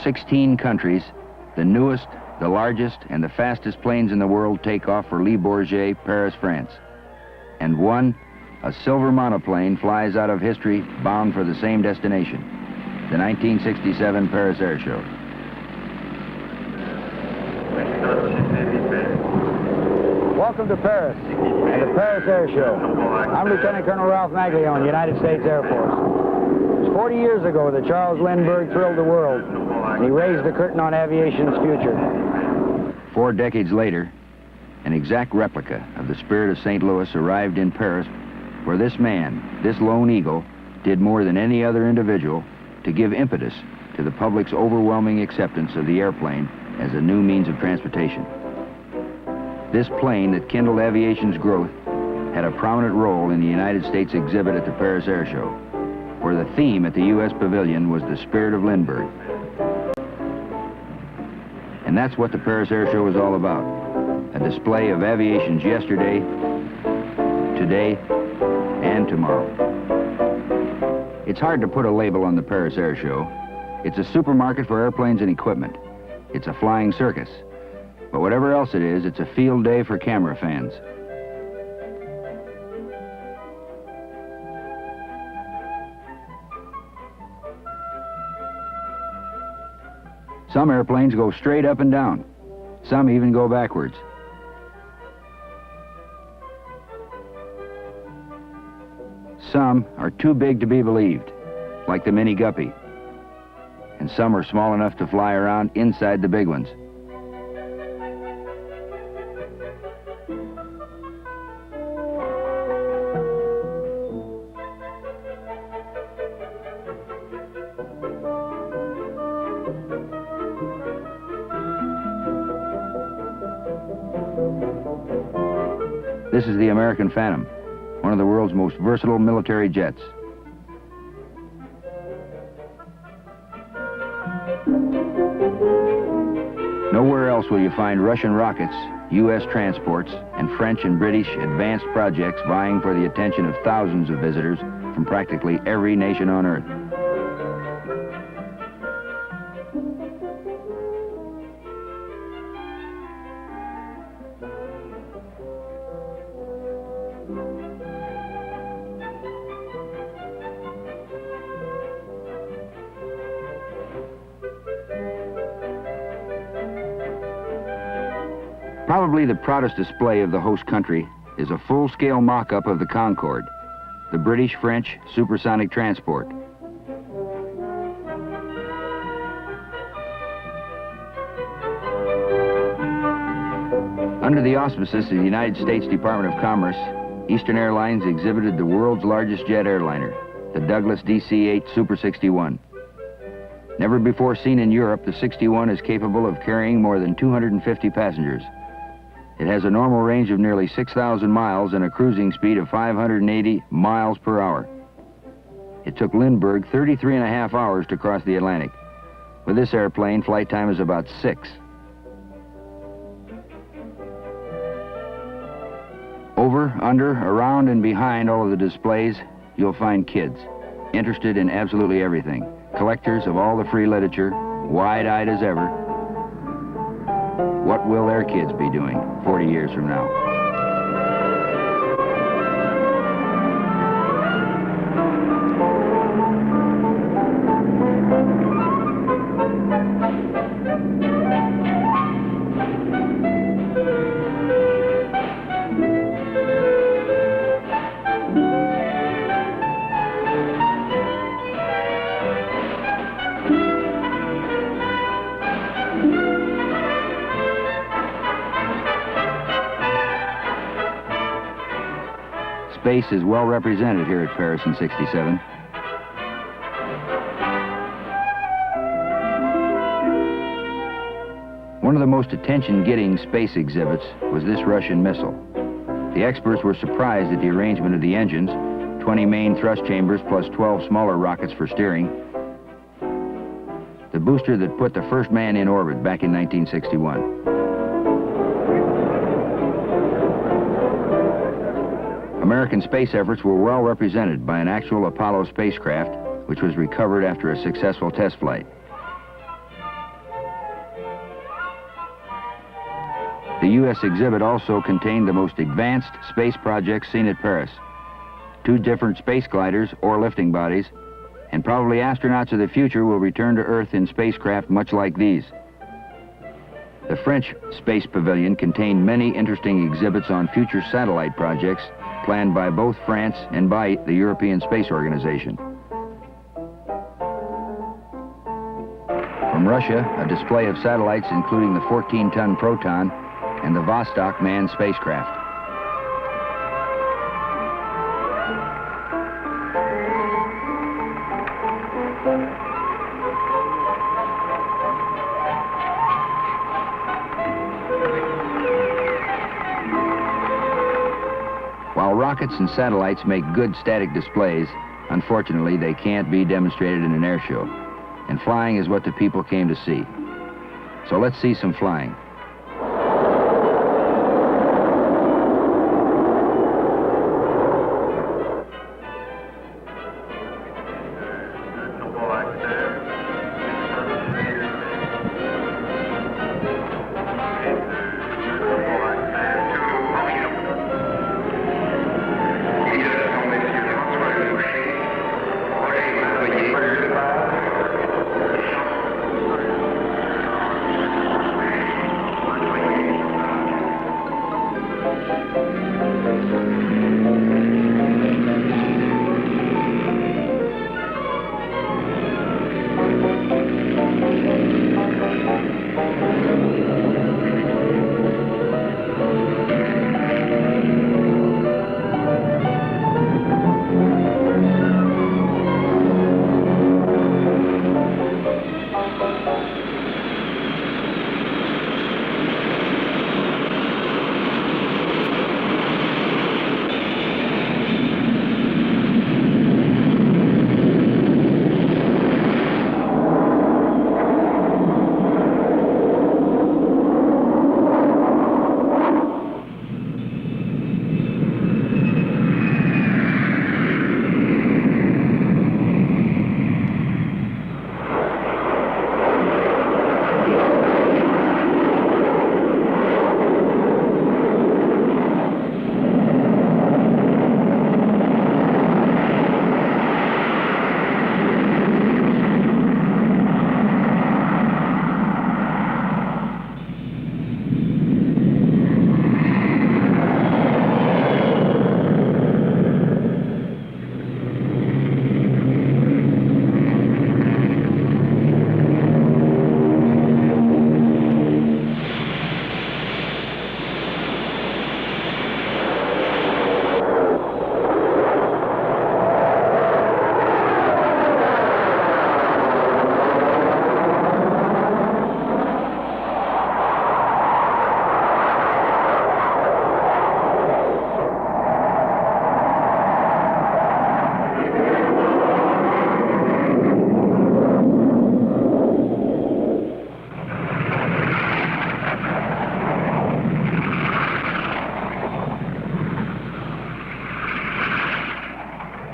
16 countries, the newest, the largest, and the fastest planes in the world take off for Le Bourget, Paris, France. And one, a silver monoplane, flies out of history bound for the same destination, the 1967 Paris Air Show. Welcome to Paris and the Paris Air Show. I'm Lieutenant Colonel Ralph Maglione, United States Air Force. It was 40 years ago that Charles Lindbergh thrilled the world, and he raised the curtain on aviation's future. 4 decades later, an exact replica of the Spirit of St. Louis arrived in Paris, where this man, this lone eagle, did more than any other individual to give impetus to the public's overwhelming acceptance of the airplane as a new means of transportation. This plane that kindled aviation's growth had a prominent role in the United States exhibit at the Paris Air Show, where the theme at the U.S. Pavilion was the Spirit of Lindbergh. And that's what the Paris Air Show is all about, a display of aviation's yesterday, today, and tomorrow. It's hard to put a label on the Paris Air Show. It's a supermarket for airplanes and equipment. It's a flying circus. But whatever else it is, it's a field day for camera fans. Some airplanes go straight up and down. Some even go backwards. Some are too big to be believed, like the Mini Guppy. And some are small enough to fly around inside the big ones. This is the American Phantom, one of the world's most versatile military jets. Nowhere else will you find Russian rockets, U.S. transports, and French and British advanced projects vying for the attention of thousands of visitors from practically every nation on Earth. Probably the proudest display of the host country is a full-scale mock-up of the Concorde, the British-French supersonic transport. Under the auspices of the United States Department of Commerce, Eastern Airlines exhibited the world's largest jet airliner, the Douglas DC-8 Super 61. Never before seen in Europe, the 61 is capable of carrying more than 250 passengers. It has a normal range of nearly 6,000 miles and a cruising speed of 580 miles per hour. It took Lindbergh 33.5 hours to cross the Atlantic. With this airplane, flight time is about 6. Over, under, around, and behind all of the displays, you'll find kids, interested in absolutely everything. Collectors of all the free literature, wide-eyed as ever. What will their kids be doing 40 years from now? Space is well represented here at Paris in '67. One of the most attention-getting space exhibits was this Russian missile. The experts were surprised at the arrangement of the engines, 20 main thrust chambers plus 12 smaller rockets for steering. The booster that put the first man in orbit back in 1961. American space efforts were well represented by an actual Apollo spacecraft, which was recovered after a successful test flight. The U.S. exhibit also contained the most advanced space projects seen at Paris. 2 different space gliders or lifting bodies, and probably astronauts of the future will return to Earth in spacecraft much like these. The French Space Pavilion contained many interesting exhibits on future satellite projects planned by both France and by the European Space Organization. From Russia, a display of satellites including the 14-ton Proton and the Vostok manned spacecraft. While rockets and satellites make good static displays, unfortunately they can't be demonstrated in an air show. And flying is what the people came to see. So let's see some flying.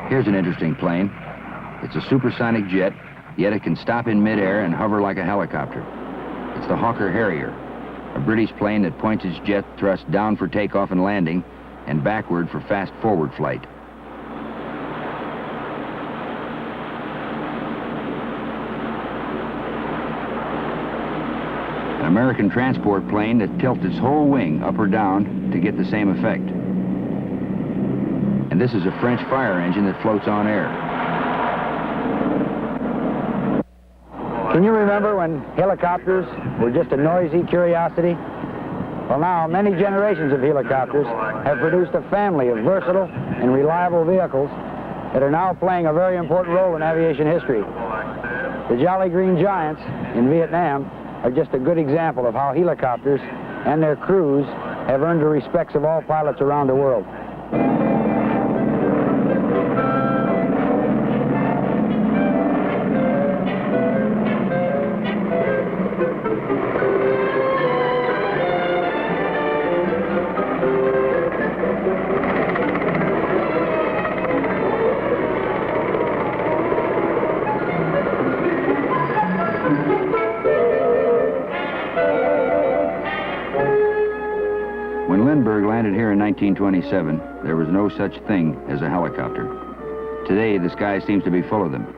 Here's an interesting plane. It's a supersonic jet, yet it can stop in midair and hover like a helicopter. It's the Hawker Harrier, a British plane that points its jet thrust down for takeoff and landing and backward for fast forward flight. An American transport plane that tilts its whole wing up or down to get the same effect. And this is a French fire engine that floats on air. Can you remember when helicopters were just a noisy curiosity? Well, now, many generations of helicopters have produced a family of versatile and reliable vehicles that are now playing a very important role in aviation history. The Jolly Green Giants in Vietnam are just a good example of how helicopters and their crews have earned the respects of all pilots around the world. Lindbergh landed here in 1927, there was no such thing as a helicopter. Today, the sky seems to be full of them.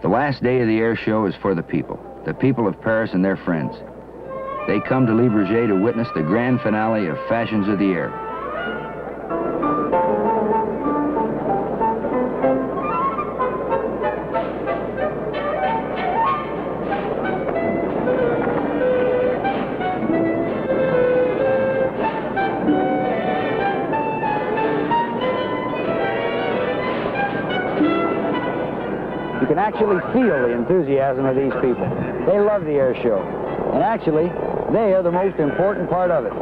The last day of the air show is for the people of Paris and their friends. They come to Le Bourget to witness the grand finale of Fashions of the Air. You can actually feel the enthusiasm of these people. They love the air show. And actually, they are the most important part of it.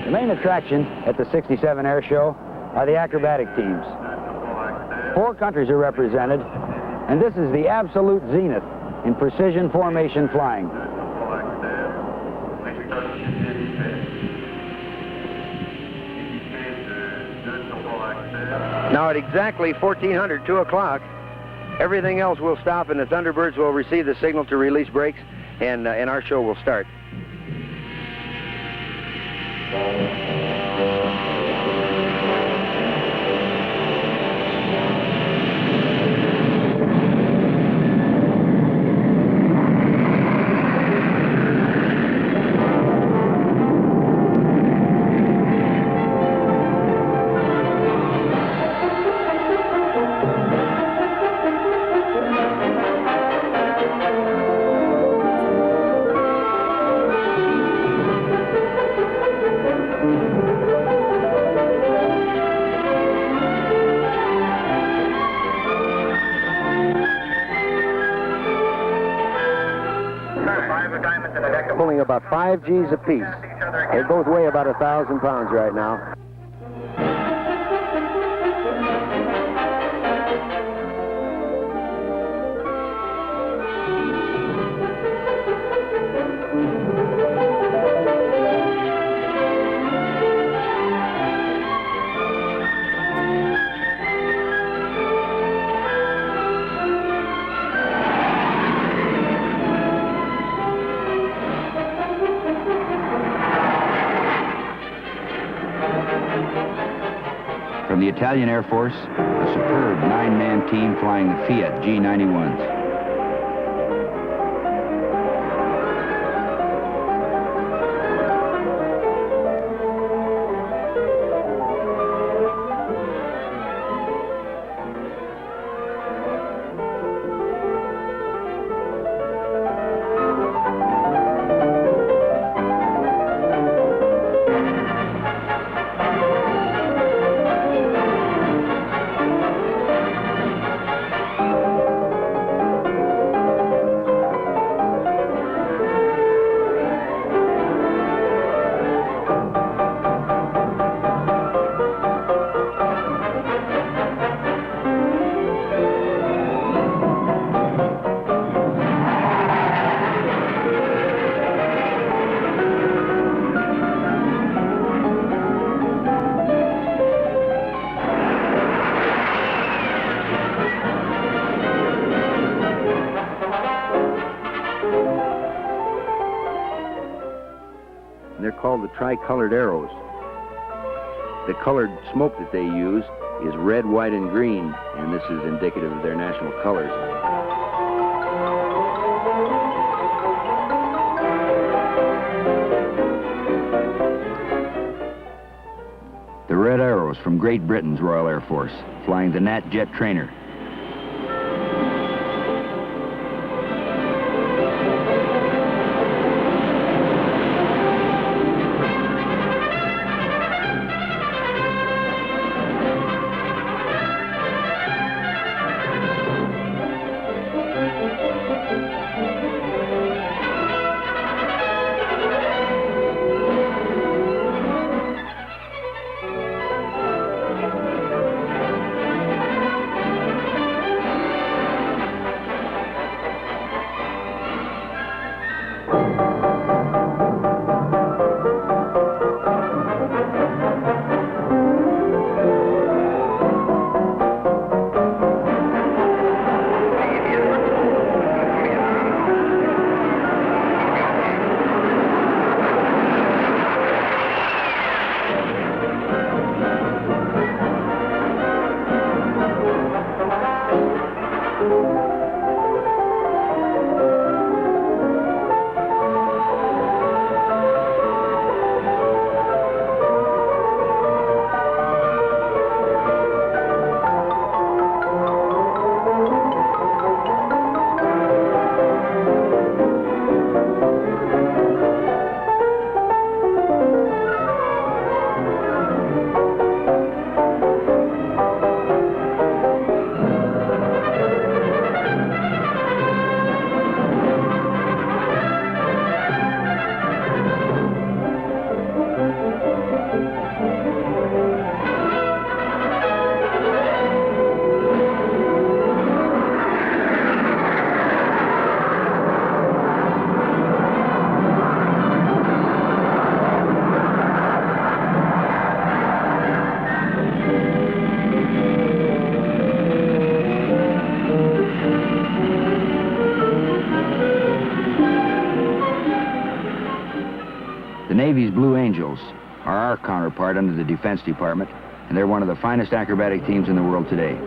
The main attraction at the 67 Air Show are the acrobatic teams. 4 countries are represented, and this is the absolute zenith in precision formation flying. Now at exactly 1400, 2 o'clock, everything else will stop and the Thunderbirds will receive the signal to release brakes, and our show will start. Pulling about 5 Gs apiece. They both weigh about 1,000 pounds right now. From the Italian Air Force, a superb 9-man team flying the Fiat G91s. They're called the tricolored arrows. The colored smoke that they use is red, white, and green, and this is indicative of their national colors. from Great Britain's Royal Air Force, flying the Nat Jet Trainer. The Navy's Blue Angels are our counterpart under the Defense Department, and they're one of the finest acrobatic teams in the world today.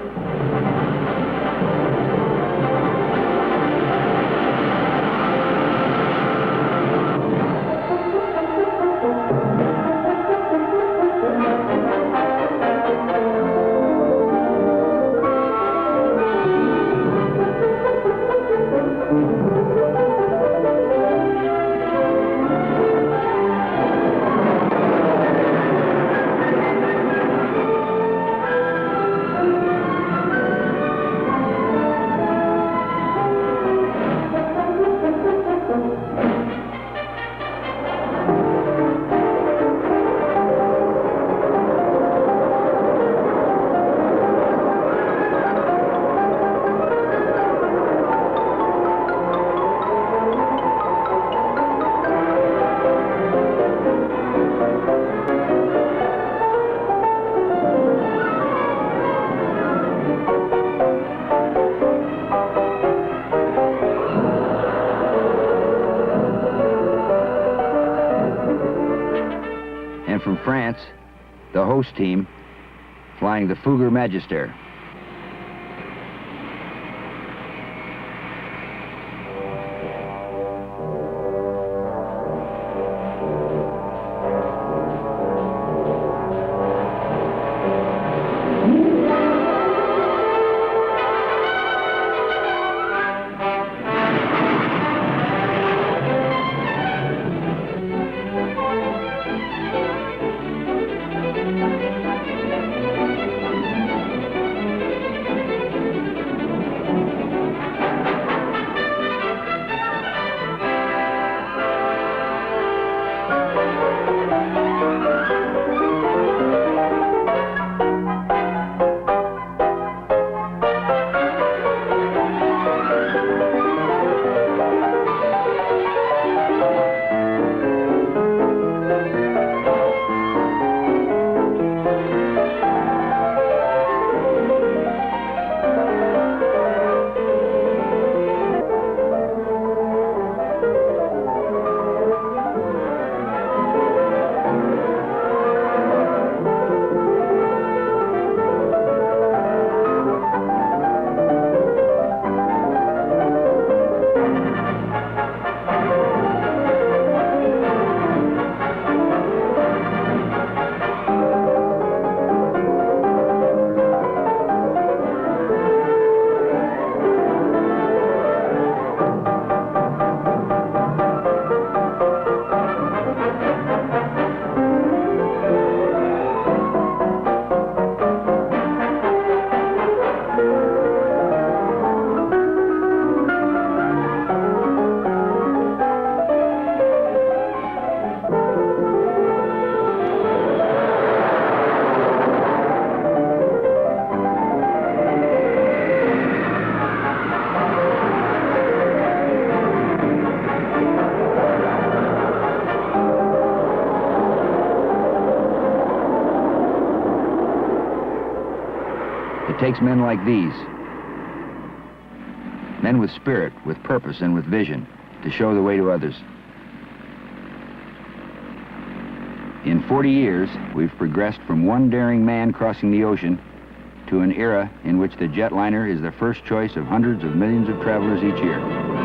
And from France, the host team, flying the Fouguer Magister. It takes men like these, men with spirit, with purpose, and with vision, to show the way to others. In 40 years, we've progressed from one daring man crossing the ocean to an era in which the jetliner is the first choice of hundreds of millions of travelers each year.